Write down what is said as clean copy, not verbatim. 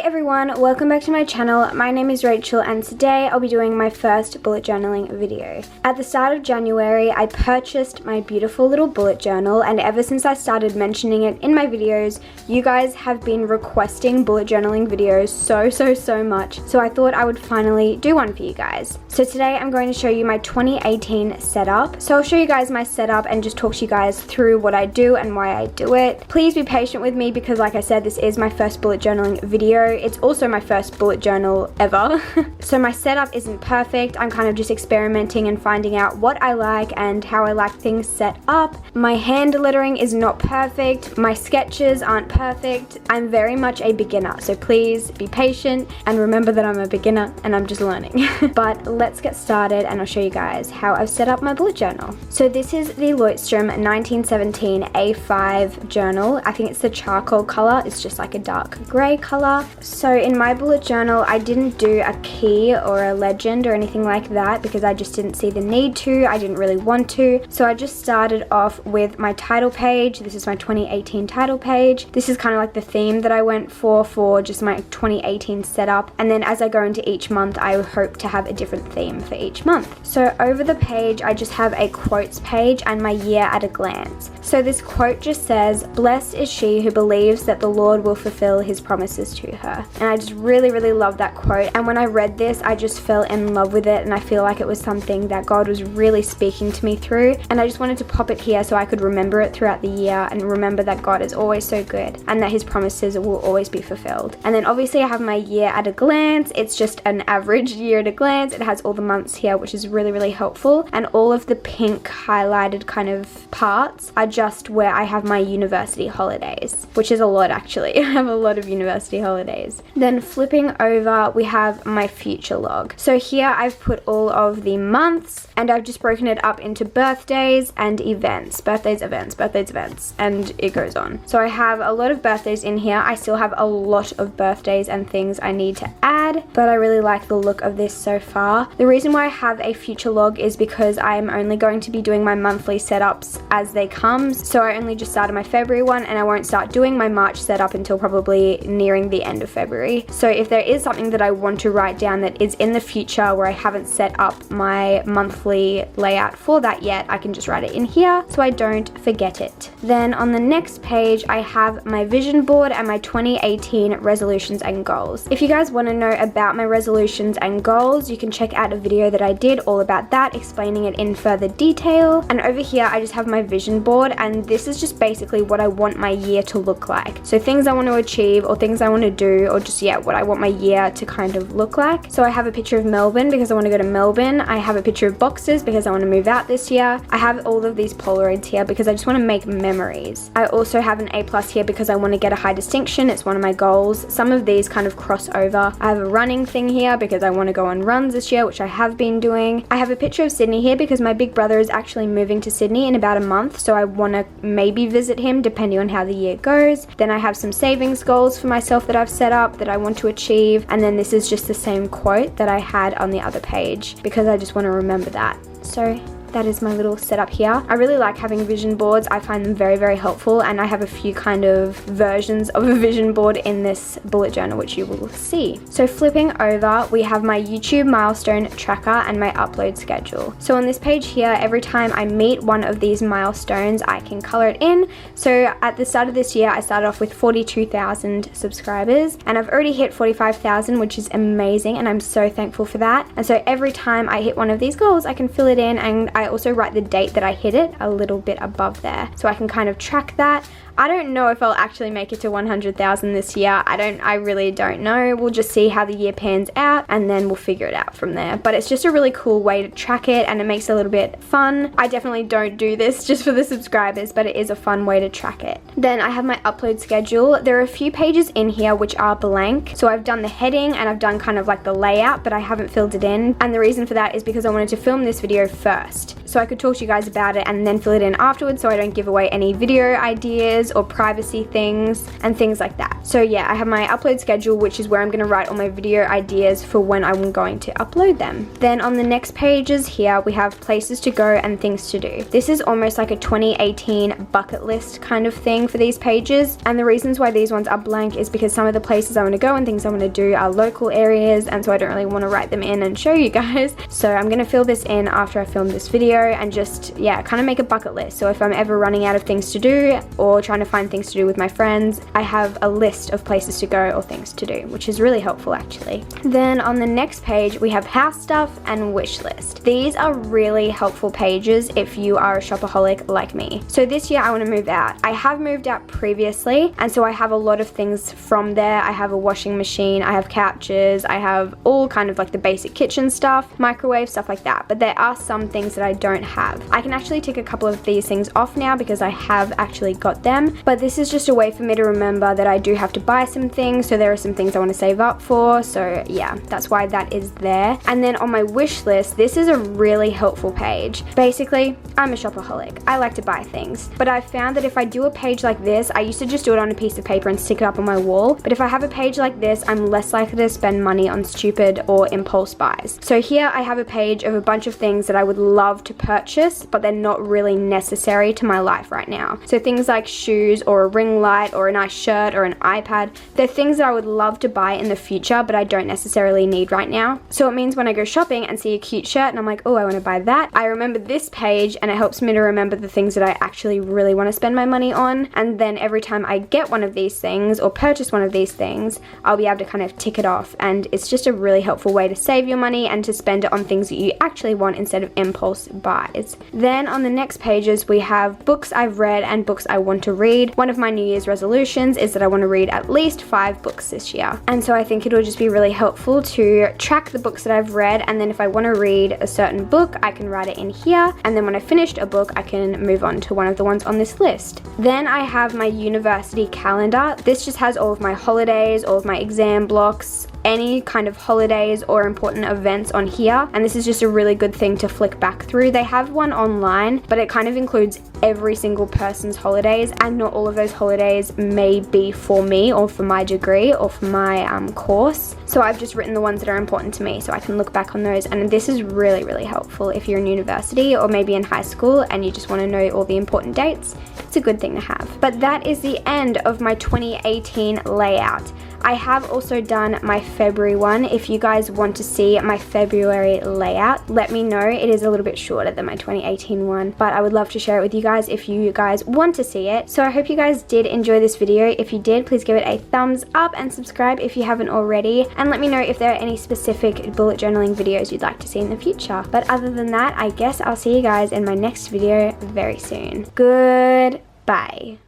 everyone, welcome back to my channel. My name is Rachel and today I'll be doing my first bullet journaling video. At the start of January, I purchased my beautiful little bullet journal, and ever since I started mentioning it in my videos, you guys have been requesting bullet journaling videos so much, so I thought I would finally do one for you guys. So today I'm going to show you my 2018 setup. So I'll show you guys my setup and just talk to you guys through what I do and why I do it. Please be patient with me because, like I said, this is my first bullet journaling video. It's also my first bullet journal ever. So my setup isn't perfect. I'm kind of just experimenting and finding out what I like and how I like things set up. My hand lettering is not perfect. My sketches aren't perfect. I'm very much a beginner, so please be patient and remember that I'm a beginner and I'm just learning. But let's get started and I'll show you guys how I've set up my bullet journal. So this is the Leuchtturm 1917 A5 journal. I think it's the charcoal color. It's just like a dark gray color. So in my bullet journal, I didn't do a key or a legend or anything like that because I just didn't see the need to. I didn't really want to. So I just started off with my title page. This is my 2018 title page. This is kind of like the theme that I went for just my 2018 setup. And then as I go into each month, I hope to have a different theme for each month. So over the page, I just have a quotes page and my year at a glance. So this quote just says, "Blessed is she who believes that the Lord will fulfill his promises to her." And I just really love that quote. And when I read this, I just fell in love with it, and I feel like it was something that God was really speaking to me through. And I just wanted to pop it here so I could remember it throughout the year and remember that God is always so good and that his promises will always be fulfilled. And then obviously I have my year at a glance. It's just an average year at a glance. It has all the months here, which is really helpful. And all of the pink highlighted kind of parts are just where I have my university holidays, which is a lot actually. I have a lot of university holidays. Then flipping over, we have my future log. So here I've put all of the months and I've just broken it up into birthdays and events. Birthdays, events, and it goes on. So I have a lot of birthdays in here. I still have a lot of birthdays and things I need to add, but I really like the look of this so far. The reason why I have a future log is because I am only going to be doing my monthly setups as they come. So I only just started my February one and I won't start doing my March setup until probably nearing the end of February. So if there is something that I want to write down that is in the future where I haven't set up my monthly layout for that yet, I can just write it in here so I don't forget it. Then on the next page, I have my vision board and my 2018 resolutions and goals. If you guys want to know about my resolutions and goals, you can check out a video that I did all about that, explaining it in further detail. And over here, I just have my vision board, and this is just basically what I want my year to look like. So things I want to achieve or things I want to do, or just, yeah, what I want my year to kind of look like. So I have a picture of Melbourne because I want to go to Melbourne. I have a picture of boxes because I want to move out this year. I have all of these Polaroids here because I just want to make memories. I also have an A+ here because I want to get a high distinction. It's one of my goals. Some of these kind of cross over. I have a running thing here because I want to go on runs this year, which I have been doing. I have a picture of Sydney here because my big brother is actually moving to Sydney in about a month, so I want to maybe visit him depending on how the year goes. Then I have some savings goals for myself that I've set up that I want to achieve, and then this is just the same quote that I had on the other page because I just want to remember that. So that is my little setup here. I really like having vision boards. I find them very helpful, and I have a few kind of versions of a vision board in this bullet journal, which you will see. So flipping over, we have my YouTube milestone tracker and my upload schedule. So on this page here, every time I meet one of these milestones, I can color it in. So at the start of this year, I started off with 42,000 subscribers, and I've already hit 45,000, which is amazing, and I'm so thankful for that. And so every time I hit one of these goals, I can fill it in, and I also write the date that I hit it a little bit above there so I can kind of track that. I don't know if I'll actually make it to 100,000 this year. I really don't know. We'll just see how the year pans out and then we'll figure it out from there. But it's just a really cool way to track it and it makes it a little bit fun. I definitely don't do this just for the subscribers, but it is a fun way to track it. Then I have my upload schedule. There are a few pages in here which are blank. So I've done the heading and I've done kind of like the layout, but I haven't filled it in. And the reason for that is because I wanted to film this video first, so I could talk to you guys about it and then fill it in afterwards so I don't give away any video ideas ideas or privacy things and things like that. So yeah, I have my upload schedule, which is where I'm going to write all my video ideas for when I'm going to upload them. Then on the next pages here, we have places to go and things to do. This is almost like a 2018 bucket list kind of thing for these pages, and the reasons why these ones are blank is because some of the places I want to go and things I want to do are local areas, and so I don't really want to write them in and show you guys. So I'm going to fill this in after I film this video and just, yeah, kind of make a bucket list. So if I'm ever running out of things to do or trying to find things to do with my friends, I have a list of places to go or things to do, which is really helpful actually. Then on the next page, we have house stuff and wish list. These are really helpful pages if you are a shopaholic like me. So this year I want to move out. I have moved out previously, and so I have a lot of things from there. I have a washing machine, I have couches, I have all kind of like the basic kitchen stuff, microwave, stuff like that. But there are some things that I don't have. I can actually tick a couple of these things off now because I have actually got them, but this is just a way for me to remember that I do have to buy some things, so there are some things I want to save up for. So yeah, that's why that is there. And then on my wish list, this is a really helpful page. Basically, I'm a shopaholic. I like to buy things, but I've found that if I do a page like this, I used to just do it on a piece of paper and stick it up on my wall, but if I have a page like this, I'm less likely to spend money on stupid or impulse buys. So here I have a page of a bunch of things that I would love to purchase, but they're not really necessary to my life right now. So things like shoes or a ring light or a nice shirt or an iPad, they're things that I would love to buy in the future, but I don't necessarily need right now. So it means when I go shopping and see a cute shirt and I'm like, oh, I want to buy that, I remember this page and it helps me to remember the things that I actually really want to spend my money on. And then every time I get one of these things or purchase one of these things, I'll be able to kind of tick it off, and it's just a really helpful way to save your money and to spend it on things that you actually want instead of impulse buys. Then on the next pages, we have books I've read and books I want to read. One of my New Year's resolutions is that I want to read at least 5 books this year, and so I think it'll just be really helpful to track the books that I've read, and then if I want to read a certain book, I can write it in here, and then when I finished a book, I can move on to one of the ones on this list. Then I have my university calendar. This just has all of my holidays, all of my exam blocks, any kind of holidays or important events on here, and this is just a really good thing to flick back through. They have one online, but it kind of includes every single person's holidays, and not all of those holidays may be for me or for my degree or for my course. So I've just written the ones that are important to me so I can look back on those, and this is really, really helpful if you're in university or maybe in high school and you just want to know all the important dates. It's a good thing to have. But that is the end of my 2018 layout. I have also done my February one. If you guys want to see my February layout, let me know. It is a little bit shorter than my 2018 one, but I would love to share it with you guys if you guys want to see it. So I hope you guys did enjoy this video. If you did, please give it a thumbs up and subscribe if you haven't already, and let me know if there are any specific bullet journaling videos you'd like to see in the future. But other than that, I guess I'll see you guys in my next video very soon. Goodbye.